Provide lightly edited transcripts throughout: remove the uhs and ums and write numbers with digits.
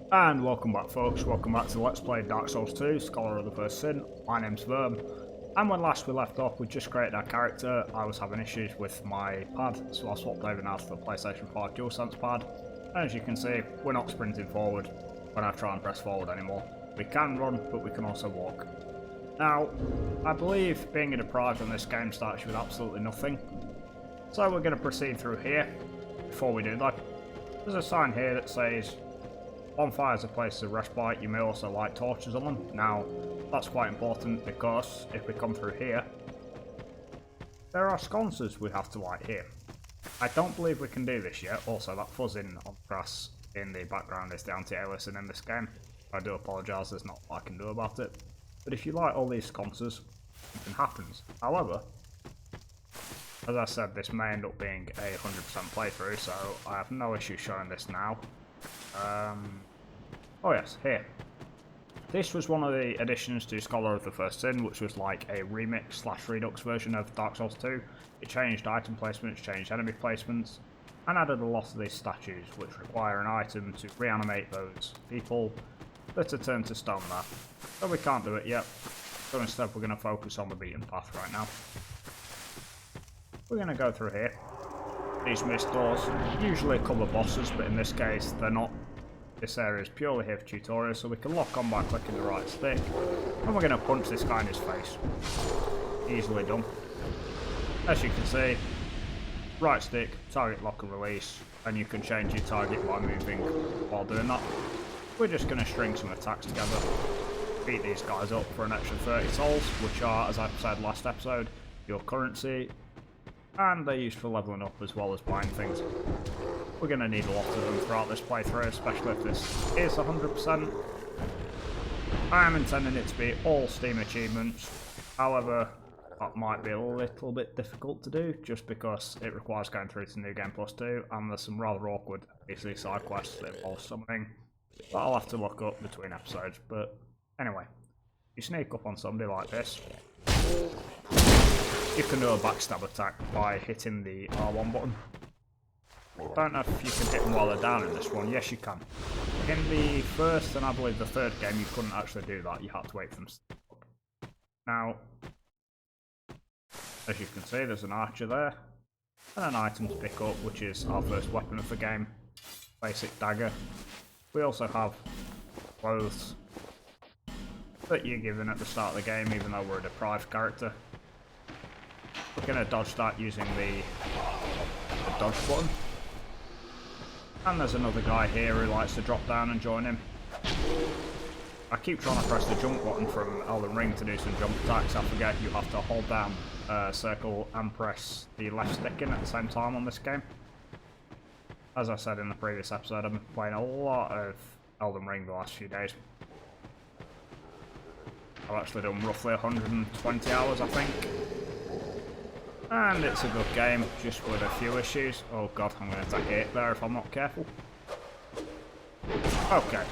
And welcome back folks, welcome back to Let's Play Dark Souls 2, Scholar of the First Sin. My name's Verm, and when last we left off we just created our character. I was having issues with my pad, so I swapped over now to the PlayStation 5 DualSense pad. And as you can see, we're not sprinting forward when I try and press forward anymore. We can run, but we can also walk. Now, I believe being a deprived on this game starts with absolutely nothing. So we're going to proceed through here. Before we do that, there's a sign here that says bonfires are places of respite, you may also light torches on them. Now, that's quite important because if we come through here, there are sconces we have to light here. I don't believe we can do this yet. Also, that fuzzing on grass in the background is the anti-aliasing in this game. I do apologise, there's not what I can do about it. But if you light all these sconces, something happens. However, as I said, this may end up being a 100% playthrough, so I have no issue showing this now. Oh yes, here. This was one of the additions to Scholar of the First Sin, which was like a remix/redux version of Dark Souls 2. It changed item placements, changed enemy placements, and added a lot of these statues, which require an item to reanimate those people that are turned to stone there. So we can't do it yet, so instead we're going to focus on the beaten path right now. We're going to go through here. These mist doors usually cover bosses, but in this case they're not. This area is purely here for tutorial, so we can lock on by clicking the right stick, and we're going to punch this guy in his face. Easily done. As you can see, right stick, target lock and release, and you can change your target by moving while doing that. We're just going to string some attacks together, beat these guys up for an extra 30 souls, which are, as I said last episode, your currency, and they're used for leveling up as well as buying things. We're going to need a lot of them throughout this playthrough, especially if this is 100%. I am intending it to be all Steam achievements, however, that might be a little bit difficult to do, just because it requires going through to New Game Plus 2, and there's some rather awkward easy side quests that involve summoning that I'll have to look up between episodes. But anyway, you sneak up on somebody like this, you can do a backstab attack by hitting the R1 button. Don't know if you can hit them while they're down in this one. Yes, you can. In the first and I believe the third game, you couldn't actually do that. You had to wait for them to step up. Now, as you can see, there's an archer there, and an item to pick up, which is our first weapon of the game. Basic dagger. We also have clothes that you're given at the start of the game, even though we're a deprived character. We're going to dodge that using the dodge button. And there's another guy here who likes to drop down and join him. I keep trying to press the jump button from Elden Ring to do some jump attacks. I forget you have to hold down circle and press the left stick in at the same time on this game. As I said in the previous episode, I've been playing a lot of Elden Ring the last few days. I've actually done roughly 120 hours, I think. And it's a good game, just with a few issues. Oh god, I'm going to take it there if I'm not careful. Okay.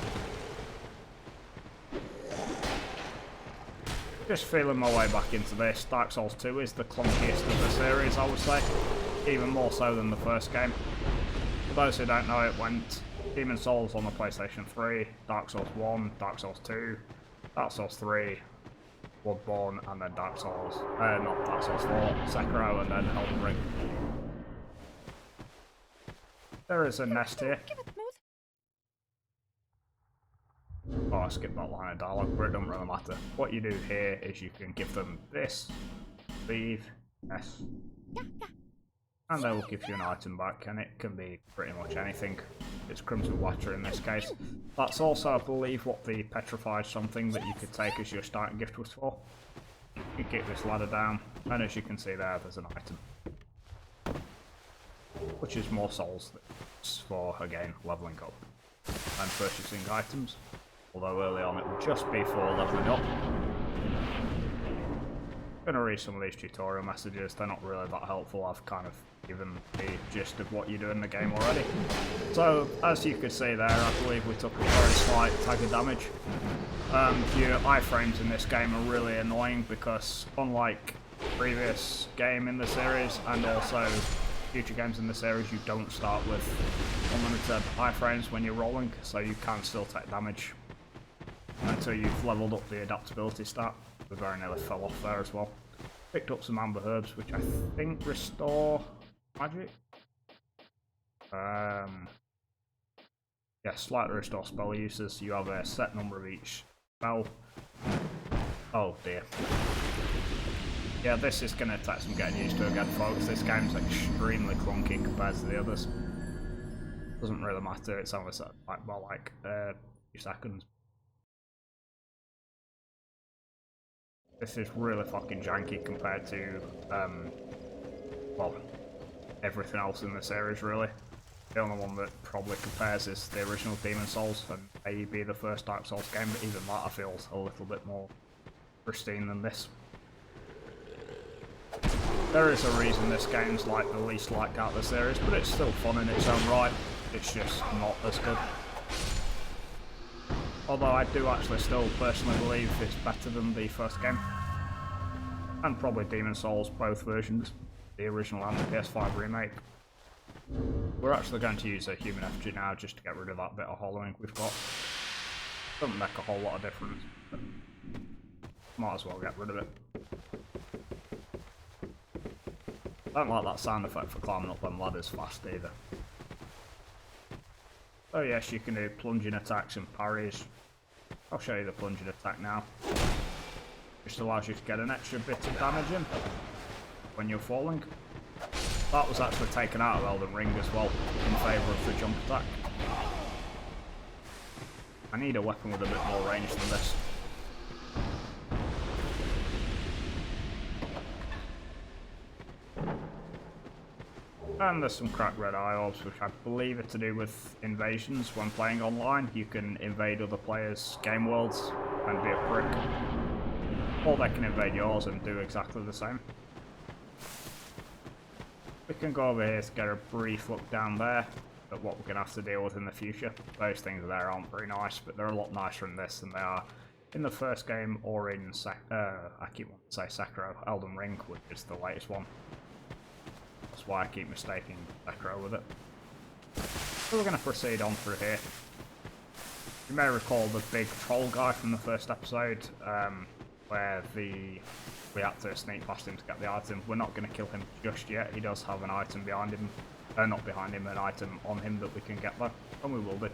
Just feeling my way back into this. Dark Souls 2 is the clunkiest of the series, I would say. Even more so than the first game. For those who don't know, it went Demon Souls on the PlayStation 3, Dark Souls 1, Dark Souls 2, Dark Souls 3, Bloodborne, and then Dark Souls, not Dark Souls 4, Sekiro, and then Elden Ring. There is a nest here. Oh, I skipped that line of dialogue, but it doesn't really matter. What you do here is you can give them this, leave, S, and they will give you an item back, and it can be pretty much anything. It's Crimson Water in this case. That's also, I believe, what the petrified something that you could take as your starting gift was for. You kick this ladder down, and as you can see there's an item. Which is more souls for, again, levelling up and purchasing items. Although early on it would just be for levelling up. I'm going to read some of these tutorial messages. They're not really that helpful. I've kind of given the gist of what you do in the game already. So, as you can see there, I believe we took a very slight tag of damage. Your iframes in this game are really annoying because, unlike the previous game in the series and also future games in the series, you don't start with unlimited iframes when you're rolling, so you can still take damage until you've leveled up the adaptability stat. We very nearly fell off there as well. Picked up some amber herbs, which I think restore magic. Yeah, slightly restore spell uses. You have a set number of each spell. Oh dear. Yeah, this is going to take some getting used to again, folks. This game's extremely clunky compared to the others. Doesn't really matter, it's only like more like a few seconds. This is really fucking janky compared to, well, everything else in the series, really. The only one that probably compares is the original Demon Souls, and maybe the first Dark Souls game, but even that I feel is a little bit more pristine than this. There is a reason this game's like the least liked out of the series, but it's still fun in its own right. It's just not as good. Although I do actually still personally believe it's better than the first game. And probably Demon Souls, both versions, the original and the PS5 remake. We're actually going to use a human effigy now just to get rid of that bit of hollowing we've got. Doesn't make a whole lot of difference, but might as well get rid of it. Don't like that sound effect for climbing up them ladders fast either. Oh yes, you can do plunging attacks and parries. I'll show you the plunging attack now. Just allows you to get an extra bit of damage in when you're falling. That was actually taken out of Elden Ring as well, in favour of the jump attack. I need a weapon with a bit more range than this. And there's some cracked red eye orbs, which I believe are to do with invasions. When playing online, you can invade other players' game worlds and be a prick. Or they can invade yours and do exactly the same. We can go over here to get a brief look down there at what we're going to have to deal with in the future. Those things there aren't very nice, but they're a lot nicer in this than they are in the first game or in I keep wanting to say Sekiro, Elden Ring, which is the latest one. That's why I keep mistaking Sekiro with it. So we're going to proceed on through here. You may recall the big troll guy from the first episode, where we had to sneak past him to get the item. We're not going to kill him just yet. He does have an item behind him, not behind him, an item on him that we can get though, and we will do.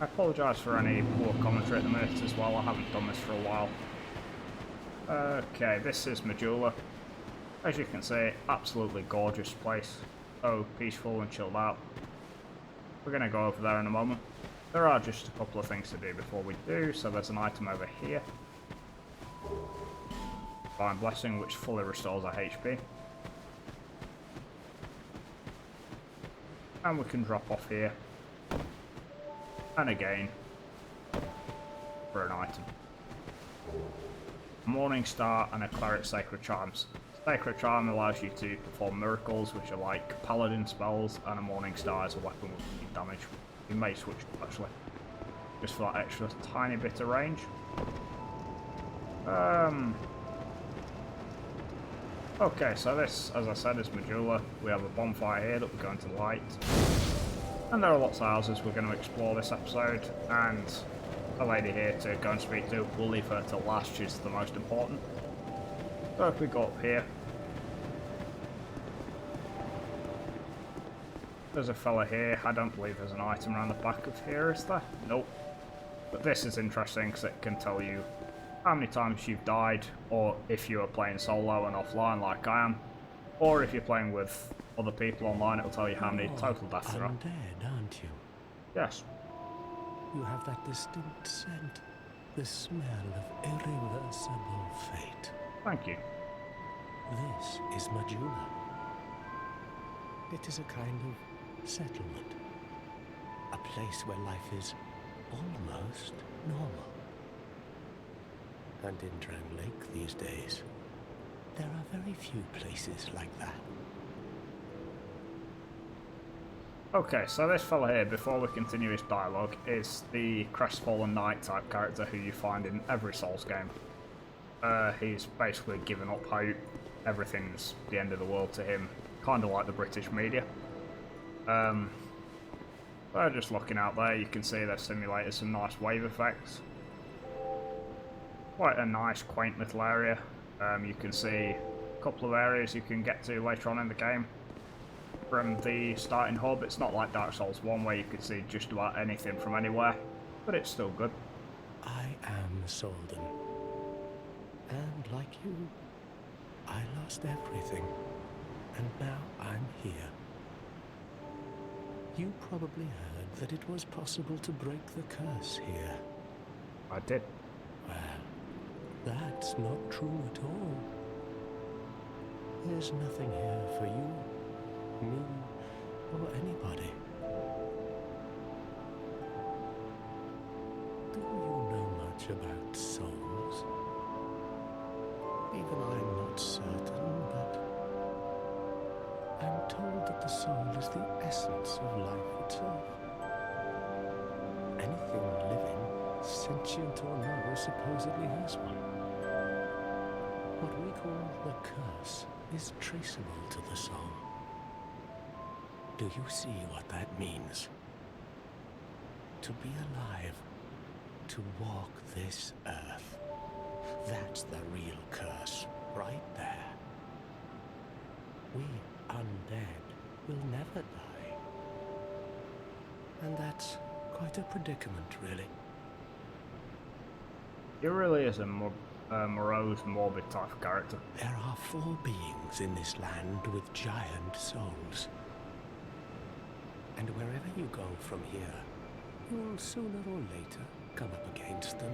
I apologise for any poor commentary at the minute as well. I haven't done this for a while. Okay, this is Majula. As you can see, absolutely gorgeous place. So peaceful and chilled out. We're going to go over there in a moment. There are just a couple of things to do before we do, so there's an item over here. Divine Blessing, which fully restores our HP. And we can drop off here. And again, for an item. Morning Star and a Cleric Sacred Charms. Sacred Charm allows you to perform miracles, which are like paladin spells, and a Morning Star is a weapon with deep damage. You may switch them actually, just for that extra tiny bit of range. Okay, so this, as I said, is Majula. We have a bonfire here that we're going to light. And there are lots of houses we're going to explore this episode, and a lady here to go and speak to. We'll leave her till last, she's the most important. So if we go up here, there's a fella here. I don't believe there's an item around the back of here, is there? Nope. But this is interesting because it can tell you how many times you've died, or if you are playing solo and offline like I am, or if you're playing with other people online, it'll tell you how many total deaths there are. Undead, aren't you? Yes. You have that distinct scent, the smell of irreversible fate. Thank you. This is Majula. It is a kind of settlement. A place where life is almost normal. And in Drang Lake these days, there are very few places like that. Okay, so this fella here, before we continue his dialogue, is the Crestfallen Knight type character who you find in every Souls game. He's basically given up hope. Everything's the end of the world to him, kind of like the British media. So just looking out there, you can see they've simulated some nice wave effects. Quite a nice, quaint little area. You can see a couple of areas you can get to later on in the game from the starting hub. It's not like Dark Souls 1 where you can see just about anything from anywhere, but it's still good. I am Solden. And like you, I lost everything. And now I'm here. You probably heard that it was possible to break the curse here. I did. Well, that's not true at all. There's nothing here for you, me, or anybody. Do you know much about souls? Even I'm not certain, but I'm told that the soul is the essence of life itself. Anything living, sentient or no, supposedly has one. What we call the curse is traceable to the soul. Do you see what that means? To be alive, to walk this earth. That's the real curse, right there. We undead will never die. And that's quite a predicament, really. He really is a morose, morbid type of character. There are 4 beings in this land with giant souls. And wherever you go from here, you'll sooner or later come up against them.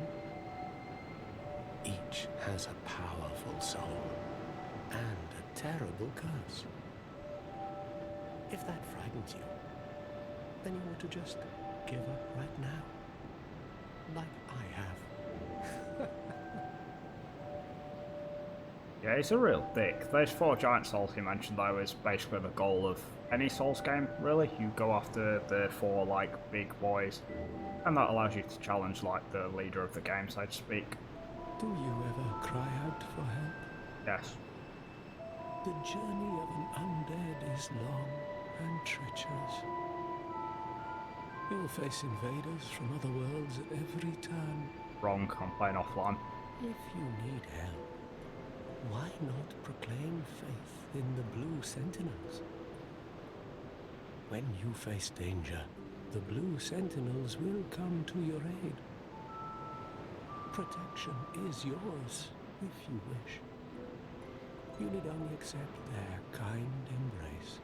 Each has a powerful soul and a terrible curse. If that frightens you, then you ought to just give up right now, like I have. Yeah, he's a real dick. Those 4 giant souls he mentioned though is basically the goal of any Souls game, really. You go after the 4 like big boys, and that allows you to challenge like the leader of the game, so to speak. Do you ever cry out for help? Yes. The journey of an undead is long and treacherous. You'll face invaders from other worlds at every turn. Wrong, I'm playing offline. If you need help, why not proclaim faith in the Blue Sentinels? When you face danger, the Blue Sentinels will come to your aid. Protection is yours, if you wish. You need only accept their kind embrace.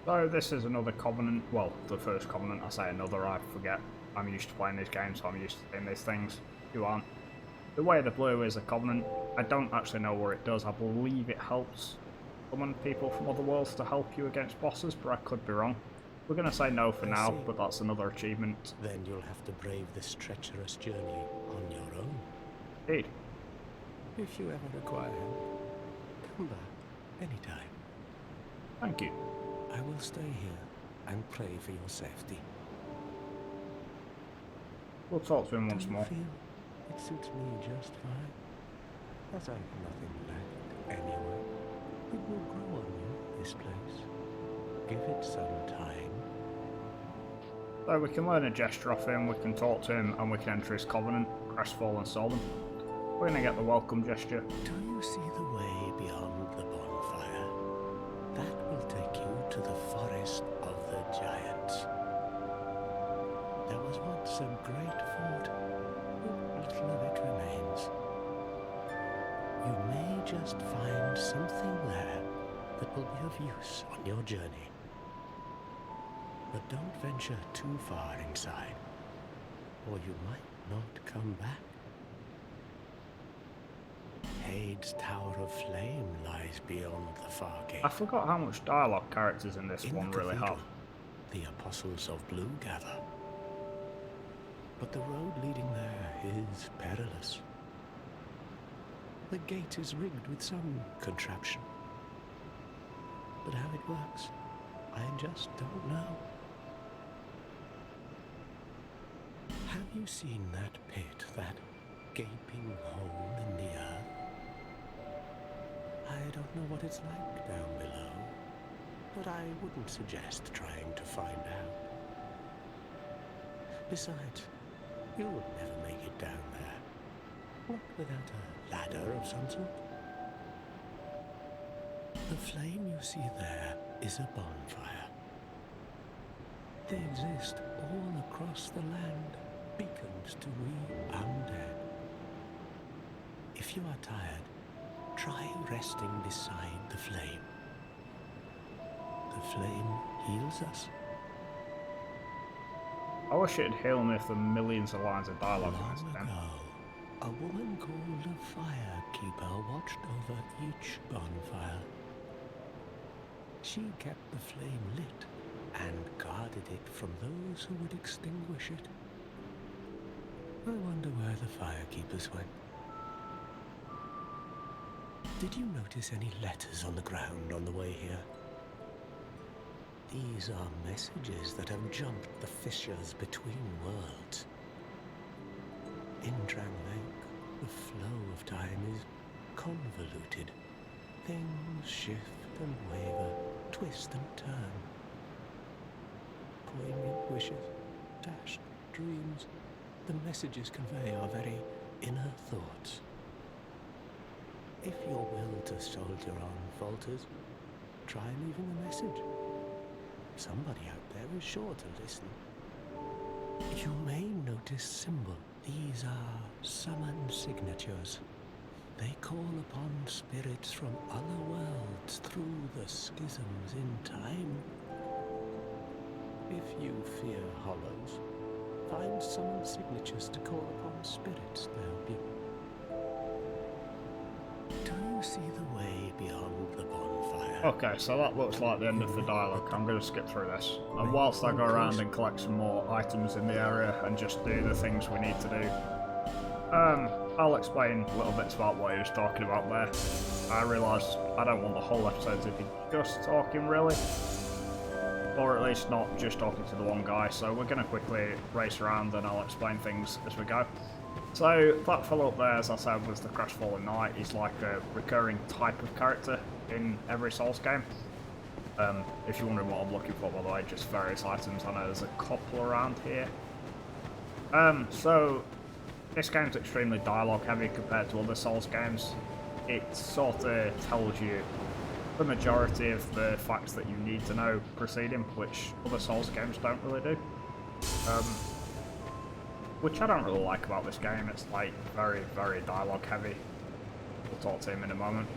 So this is another Covenant, well, the first Covenant. I say another, I forget. I'm used to playing these games, so I'm used to seeing these things. You aren't. The Way of the Blue is a Covenant. I don't actually know what it does. I believe it helps summon people from other worlds to help you against bosses, but I could be wrong. We're going to say no for now, but that's another achievement. Then you'll have to brave this treacherous journey on your own. Indeed. If you ever require help, come back anytime. Thank you. I will stay here and pray for your safety. We'll talk to him once more. Do you feel it suits me just fine? As I've nothing left anyway. It will grow on you, this place. Give it some time. So we can learn a gesture off him, we can talk to him, and we can enter his Covenant, Crestfall and Solden. We're going to get the welcome gesture. Do you see the way beyond the bonfire? That will take you to the forest of the giants. There was once a great fort, but little of it remains. You may just find something there that will be of use on your journey. But don't venture too far inside, or you might not come back. Hade's Tower of Flame lies beyond the far gate. I forgot how much dialogue characters in this one really have. The Apostles of Blue gather. But the road leading there is perilous. The gate is rigged with some contraption. But how it works, I just don't know. Have you seen that pit, that gaping hole in the earth? I don't know what it's like down below, but I wouldn't suggest trying to find out. Besides, you'll never make it down there. Not without a ladder of some sort. The flame you see there is a bonfire. They exist all across the land, beacons to we undead. If you are tired, try resting beside the flame. The flame heals us. I wish it'd heal me for millions of lines of dialogue in this Long game. ago, a woman called a firekeeper watched over each bonfire. She kept the flame lit and guarded it from those who would extinguish it. I wonder where the firekeepers went. Did you notice any letters on the ground on the way here? These are messages that have jumped the fissures between worlds. In Drangleic, the flow of time is convoluted. Things shift and waver, twist and turn. Poignant wishes, dashed dreams, the messages convey our very inner thoughts. If your will to soldier on falters, try leaving a message. Somebody out there is sure to listen. You may notice symbol. These are summon signatures. They call upon spirits from other worlds through the schisms in time. If you fear hollows, find summon signatures to call upon spirits they'll give. Do you see the way beyond the bonfire? Okay, so that looks like the end of the dialogue. I'm going to skip through this. And whilst I go around and collect some more items in the area and just do the things we need to do, I'll explain little bits about what he was talking about there. I realised I don't want the whole episode to be just talking, really. Or at least not just talking to the one guy, so we're going to quickly race around and I'll explain things as we go. So, that fellow up there, as I said, was the Crestfallen Knight. He's like a recurring type of character in every Souls game. If you're wondering what I'm looking for, by the way, just various items. I know there's a couple around here. So, this game's extremely dialogue heavy compared to other Souls games. It sort of tells you the majority of the facts that you need to know preceding, which other Souls games don't really do. Which I don't really like about this game. It's like very, very dialogue heavy. We'll talk to him in a moment.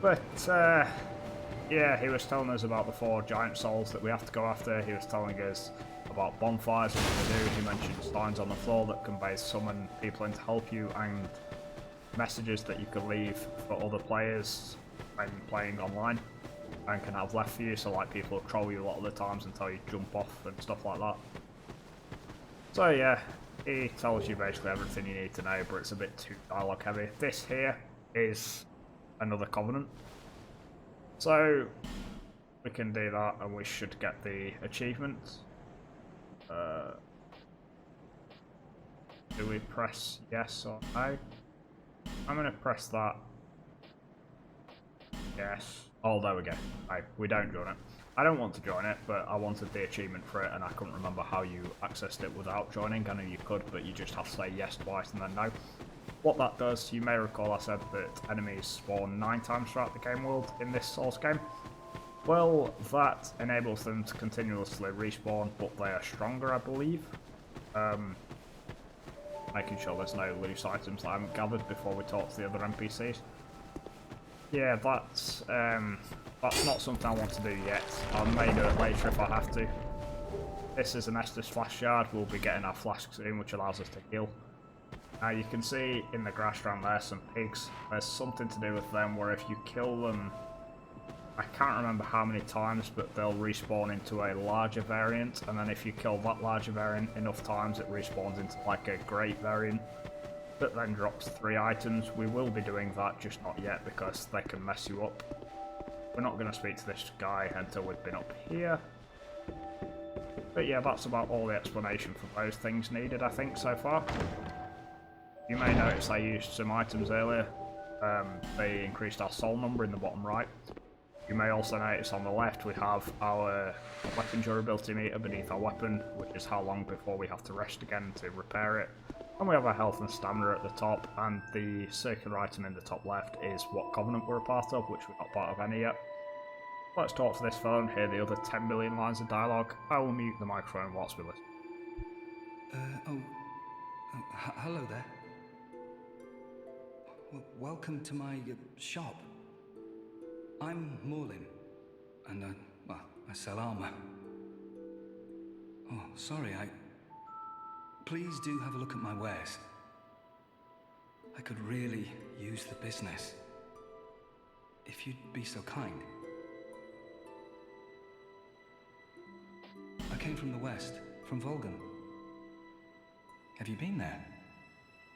But yeah, he was telling us about the 4 giant souls that we have to go after. He was telling us about bonfires and what they do. He mentioned signs on the floor that convey summon people in to help you, and messages that you can leave for other players when playing online and can have left for you. So like people will troll you a lot of the times and tell you to jump off and stuff like that. So yeah, he tells you basically everything you need to know, but it's a bit too dialogue heavy. This here is another covenant. So we can do that and we should get the achievement. Do we press yes or no? I'm going to press that. Yes. Oh, there we go. Right, we don't join it. I don't want to join it, but I wanted the achievement for it, and I couldn't remember how you accessed it without joining. I know you could, but you just have to say yes twice and then no. What that does, you may recall I said that enemies spawn 9 times throughout the game world in this Souls game. Well, that enables them to continuously respawn, but they are stronger, I believe. Making sure there's no loose items that I haven't gathered before we talk to the other NPCs. Yeah, that's not something I want to do yet. I may do it later if I have to. This is an Estus flash shard. We'll be getting our flask soon, which allows us to heal. Now you can see in the grass around there some pigs. There's something to do with them where if you kill them, I can't remember how many times, but they'll respawn into a larger variant, and then if you kill that larger variant enough times, it respawns into like a great variant that then drops 3 items. We will be doing that, just not yet, because they can mess you up. We're not going to speak to this guy until we've been up here. But yeah, that's about all the explanation for those things needed, I think, so far. You may notice I used some items earlier. They increased our soul number in the bottom right. You may also notice on the left we have our weapon durability meter beneath our weapon, which is how long before we have to rest again to repair it. And we have our health and stamina at the top, and the circular item in the top left is what Covenant we're a part of, which we're not part of any yet. Let's talk to this phone, hear the other 10 million lines of dialogue. I will mute the microphone whilst we listen. Hello there. Welcome to my shop. I'm Morlin, and I sell armor. Oh, sorry, Please do have a look at my wares. I could really use the business. If you'd be so kind. I came from the west, from Volgan. Have you been there?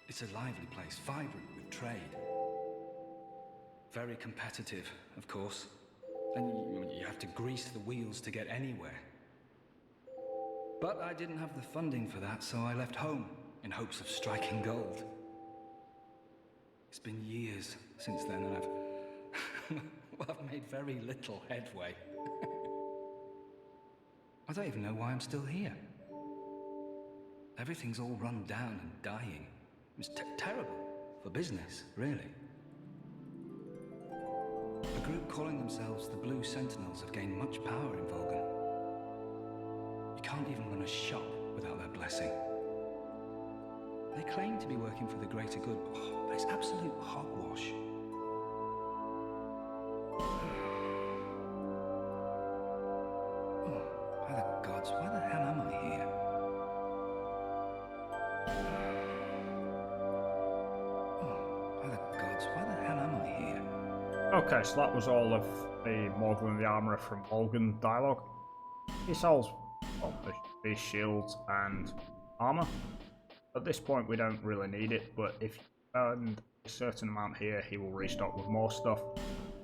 It's a lively place, vibrant with trade. Very competitive, of course. And you have to grease the wheels to get anywhere. But I didn't have the funding for that, so I left home in hopes of striking gold. It's been years since then, and I've made very little headway. I don't even know why I'm still here. Everything's all run down and dying. It's terrible for business, really. A group calling themselves the Blue Sentinels have gained much power in Volgan. You can't even run a shop without their blessing. They claim to be working for the greater good, but it's absolute hogwash. Oh, by the gods, why the hell am I here? Oh, by the gods, why the hell am I here? Okay, so that was all of the Morgan the Armourer from Volgan dialogue. He sells these shields and armour. At this point we don't really need it, but if you spend a certain amount here he will restock with more stuff,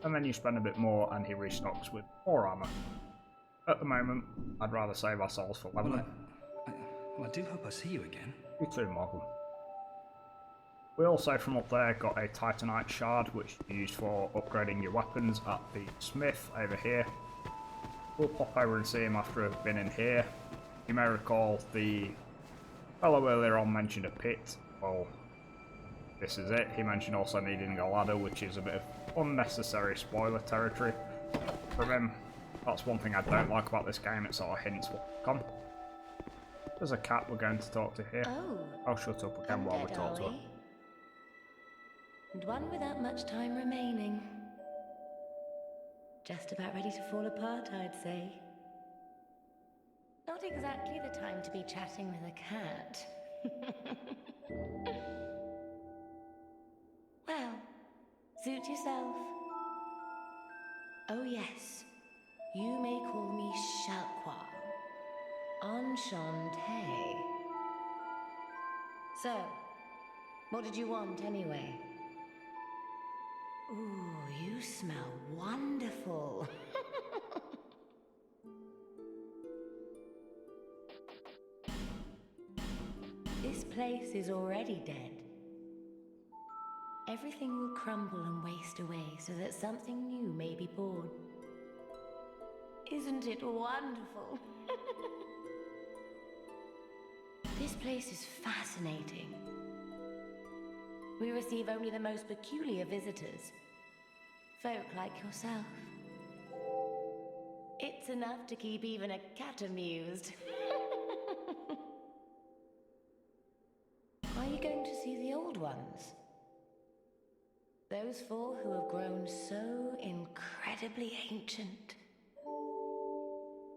and then you spend a bit more and he restocks with more armour. At the moment, I'd rather save our souls for leveling. Well, I do hope I see you again. You too, Morgan. We also from up there got a Titanite shard which you use for upgrading your weapons at the smith over here. We'll pop over and see him after we've been in here. You may recall the fellow earlier on mentioned a pit. Well, this is it. He mentioned also needing a ladder, which is a bit of unnecessary spoiler territory from him. That's one thing I don't like about this game, it sort of hints what's to come. There's a cat we're going to talk to here. I'll shut up again while we talk to her. And one without much time remaining. Just about ready to fall apart, I'd say. Not exactly the time to be chatting with a cat. Well, suit yourself. Oh yes, you may call me Shalqua. Enchanté. So, what did you want anyway? Ooh, you smell wonderful. This place is already dead. Everything will crumble and waste away so that something new may be born. Isn't it wonderful? This place is fascinating. We receive only the most peculiar visitors. Folk like yourself. It's enough to keep even a cat amused. Are you going to see the old ones? Those four who have grown so incredibly ancient.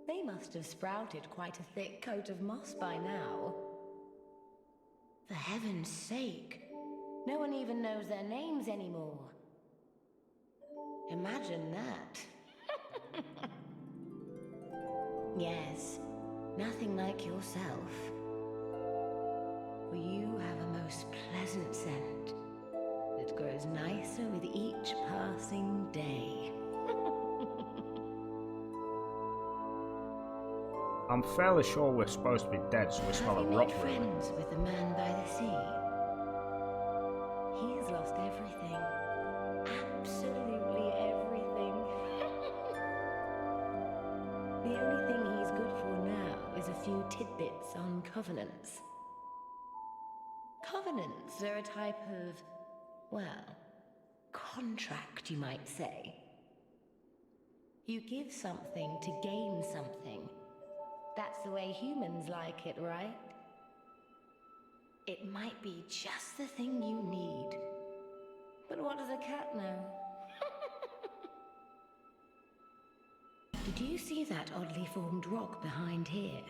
They must have sprouted quite a thick coat of moss by now. For heaven's sake, no one even knows their names anymore. Imagine that. Yes, nothing like yourself. For you have a most pleasant scent that grows nicer with each passing day. I'm fairly sure we're supposed to be dead, so we smell a rot, really. Friends with the man by the sea. He's lost everything. Absolutely everything. tidbits on covenants. Covenants are a type of, well, contract, you might say. You give something to gain something. That's the way humans like it, right? It might be just the thing you need. But what does a cat know? Did you see that oddly formed rock behind here?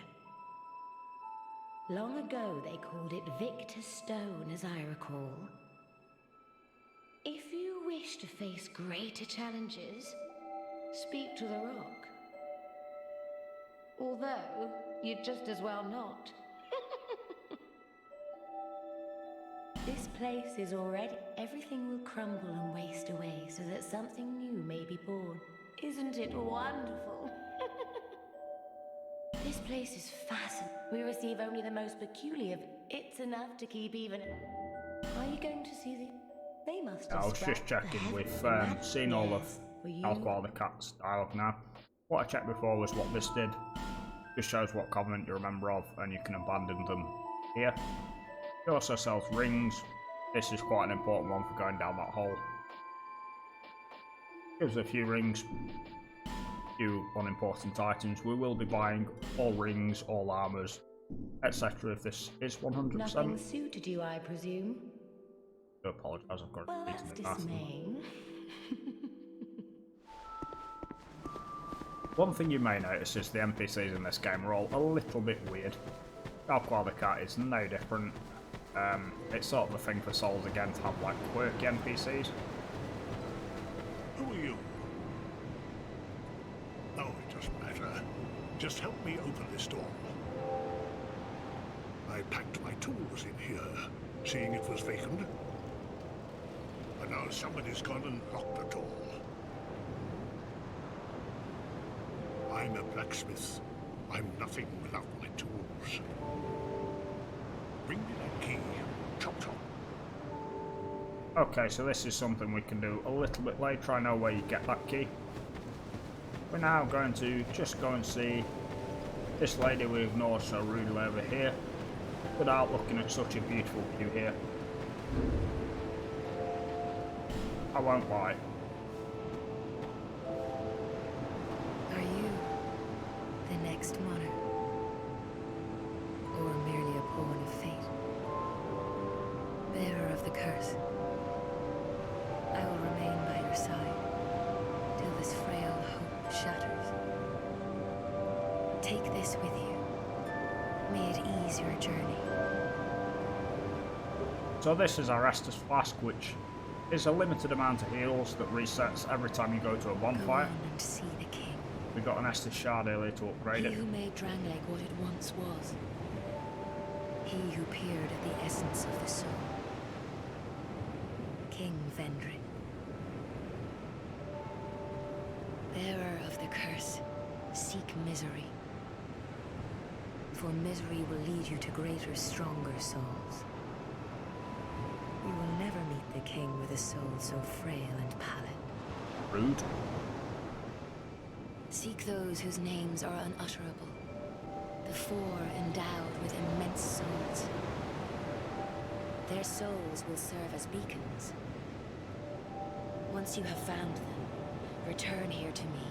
Long ago they called it Victor's Stone, as I recall. If you wish to face greater challenges, speak to the rock. Although, you'd just as well not. This place is already... Everything will crumble and waste away so that something new may be born. Isn't it wonderful? This place is fascinating. We receive only the most peculiar... It's enough to keep even... Are you going to see the... They must have... I was just checking with seeing all of Alcohol the Cat's dialogue now. What I checked before was what this did. Just shows what covenant you're a member of and you can abandon them here. It also sells rings. This is quite an important one for going down that hole. Gives a few rings, few unimportant items. We will be buying all rings, all armors, etc. if this is 100%. Nothing suited you, I presume? I do apologise, I've got Well, to that's beat in the dismaying. One thing you may notice is the NPCs in this game are all a little bit weird. Alcohol the Cat is no different. It's sort of a thing for Souls again to have like quirky NPCs. Who are you? Oh, it doesn't matter. Just help me open this door. I packed my tools in here, seeing it was vacant. But now somebody's gone and locked the door. I'm a blacksmith. I'm nothing without my tools. Bring me that key. Chop chop. Okay, so this is something we can do a little bit later. I know where you get that key. We're now going to just go and see this lady we ignored so rudely over here, without looking at such a beautiful view here. I won't lie. Are you the next monarch? Or merely a pawn of fate? Bearer of the curse, I will remain by your side till this frail hope shatters. Take this with you. May it ease your journey. So this is our Estus Flask, which is a limited amount of heals that resets every time you go to a bonfire. Go on and see the king. We got an Estus Shard earlier to upgrade He it. who made Drangleic what it once was. He who peered at the essence of the soul. King Vendrick. Bearer of the curse, seek misery. For misery will lead you to greater, stronger souls. You will never meet the king with a soul so frail and pallid. Rude. Seek those whose names are unutterable. The four endowed with immense souls. Their souls will serve as beacons. Once you have found them, return here to me,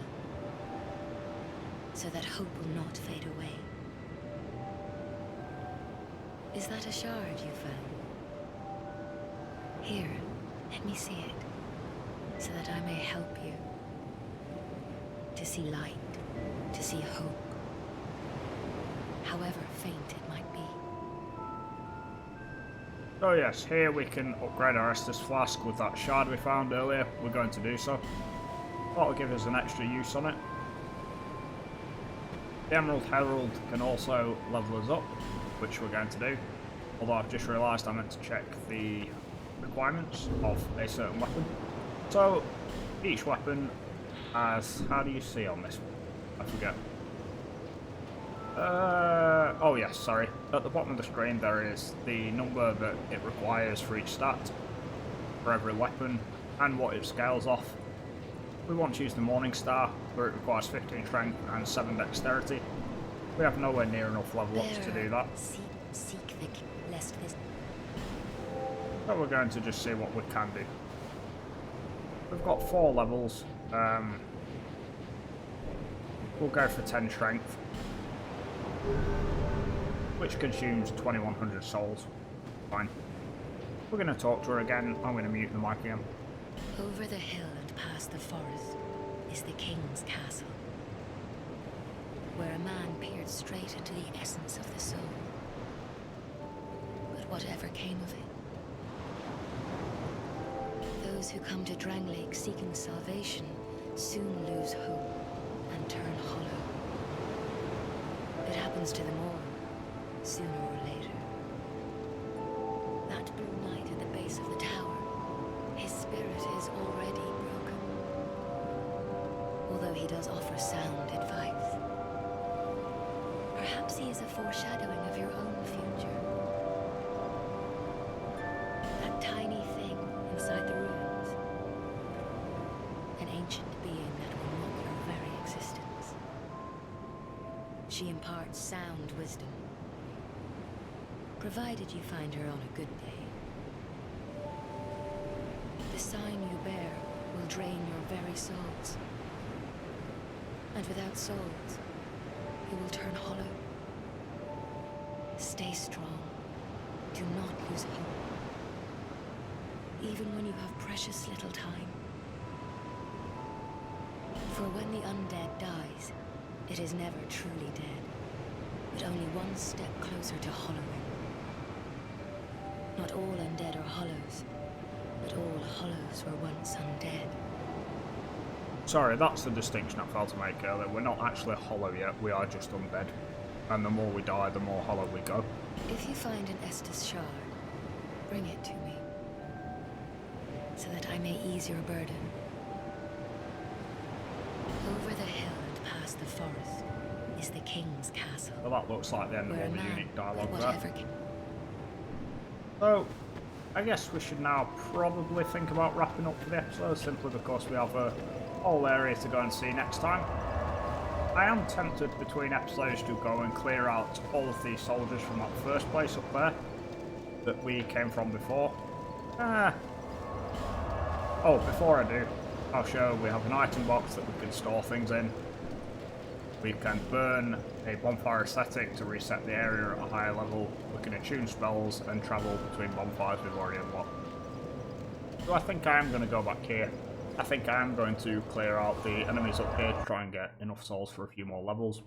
so that hope will not fade away. Is that a shard you found? Here, let me see it, so that I may help you. To see light, to see hope, however faint it might be. So yes, here we can upgrade our Estus Flask with that shard we found earlier. We're going to do so. That'll give us an extra use on it. The Emerald Herald can also level us up, which we're going to do. Although I've just realised I meant to check the requirements of a certain weapon. So, each weapon has... How do you see on this one? I forget. Oh yes, sorry. At the bottom of the screen there is the number that it requires for each stat, for every weapon, and what it scales off. We want to use the Morning Star, where it requires 15 strength and 7 dexterity. We have nowhere near enough level ups to do that. Seek the lest this. So we're going to just see what we can do. We've got 4 levels. We'll go for 10 strength, which consumes 2100 souls. Fine. We're going to talk to her again. I'm going to mute the mic again. Over the hill and past the forest is the king's castle, where a man peered straight into the essence of the soul. But whatever came of it? Those who come to Dranglake seeking salvation soon lose hope and turn hollow. It happens to them all, sooner or later. That blue knight at the base of the tower, his spirit is already broken. Although he does offer sound advice. Perhaps he is a foreshadowing of your own future. That tiny thing inside the ruins. An ancient being that will mock your very existence. She imparts sound wisdom, provided you find her on a good day. The sign you bear will drain your very souls. And without souls, you will turn hollow. Stay strong. Do not lose hope. Even when you have precious little time. For when the undead dies, it is never truly dead, but only one step closer to hollowing. Not all undead are hollows, but all hollows were once undead. Sorry, that's the distinction I failed to make earlier. We're not actually hollow yet, we are just undead. And the more we die, the more hollow we go. If you find an Estus shard, bring it to me, so that I may ease your burden. Over the hill and past the forest is the king's castle. Well, that looks like the end of where all a the man unique dialogue with there. whatever can. So, I guess we should now probably think about wrapping up for the episode, simply because we have a whole area to go and see next time. I am tempted between episodes to go and clear out all of these soldiers from that first place up there that we came from before. Oh, before I do, I'll show we have an item box that we can store things in. We can burn a bonfire aesthetic to reset the area at a higher level. We can attune spells and travel between bonfires we've already unlocked. So I think I am going to go back here. I think I am going to clear out the enemies up here to try and get enough souls for a few more levels.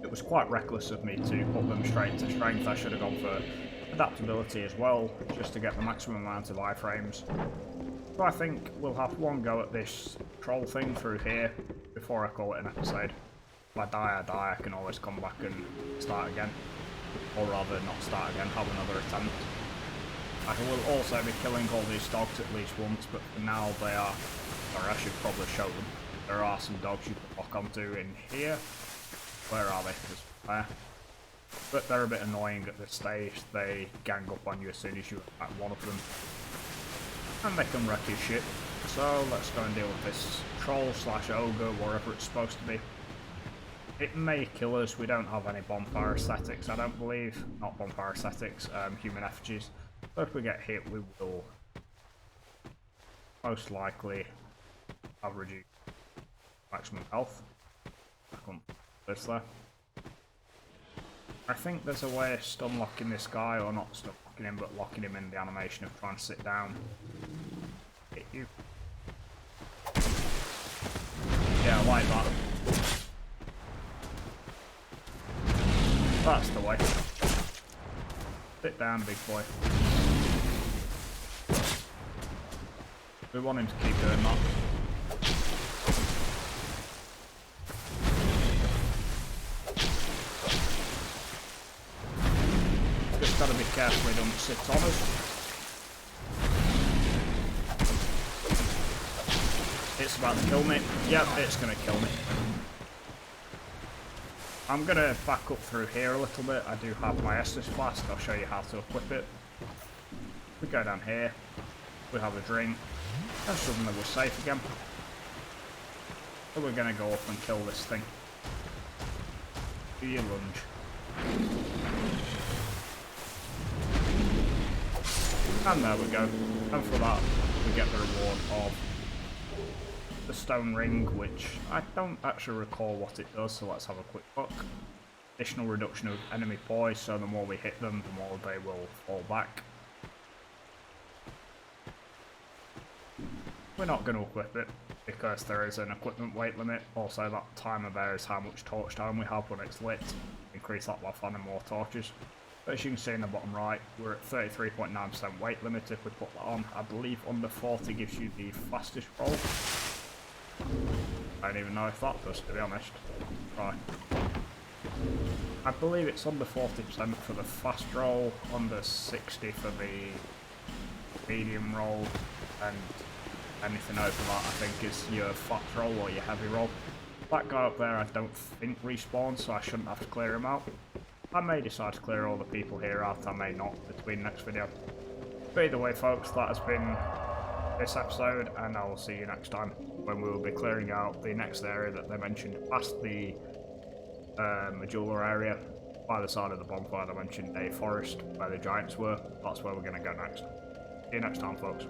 It was quite reckless of me to put them straight into strength. I should have gone for adaptability as well, just to get the maximum amount of iframes. So I think we'll have one go at this troll thing through here before I call it an episode. If I die, I can always come back and start again. Or rather, not start again, have another attempt. I will also be killing all these dogs at least once, but for now they are... Sorry, I should probably show them. There are some dogs you can lock onto in here. Where are they? There. But they're a bit annoying at this stage. They gang up on you as soon as you attack one of them. And they can wreck your shit. So let's go and deal with this troll slash ogre, wherever it's supposed to be. It may kill us. We don't have any bonfire aesthetics, I don't believe. Not bonfire aesthetics, human effigies. So if we get hit, we will most likely have reduced maximum health. I can't put this there. I think there's a way of stun locking this guy, or not stun locking him, but locking him in the animation of trying to sit down. Hit you. Yeah, I like that. That's the way. Sit down, big boy. We want him to keep doing that. Just gotta be careful he doesn't sit on us. It's about to kill me. Yep, it's gonna kill me. I'm gonna back up through here a little bit. I do have my Estus flask. I'll show you how to equip it. We go down here. We have a drink. And suddenly we're safe again. So we're gonna go up and kill this thing. Do your lunge. And there we go. And for that, we get the reward of the stone ring, which I don't actually recall what it does, so let's have a quick look. Additional reduction of enemy poise, so the more we hit them, the more they will fall back. We're not going to equip it, because there is an equipment weight limit. Also, that timer there is how much torch time we have when it's lit. Increase that by finding more torches. But as you can see in the bottom right, we're at 33.9% weight limit if we put that on. I believe under 40 gives you the fastest roll. I don't even know if that does, to be honest. Right. I believe it's under 40% for the fast roll, under 60 for the medium roll, and anything over that I think is your fast roll or your heavy roll. That guy up there I don't think respawns, so I shouldn't have to clear him out. I may decide to clear all the people here out, I may not between next video. But either way folks, that has been this episode, and I will see you next time when we will be clearing out the next area that they mentioned past the Majula area. By the side of the bonfire they mentioned a forest where the giants were. That's where we're going to go next. See you next time folks.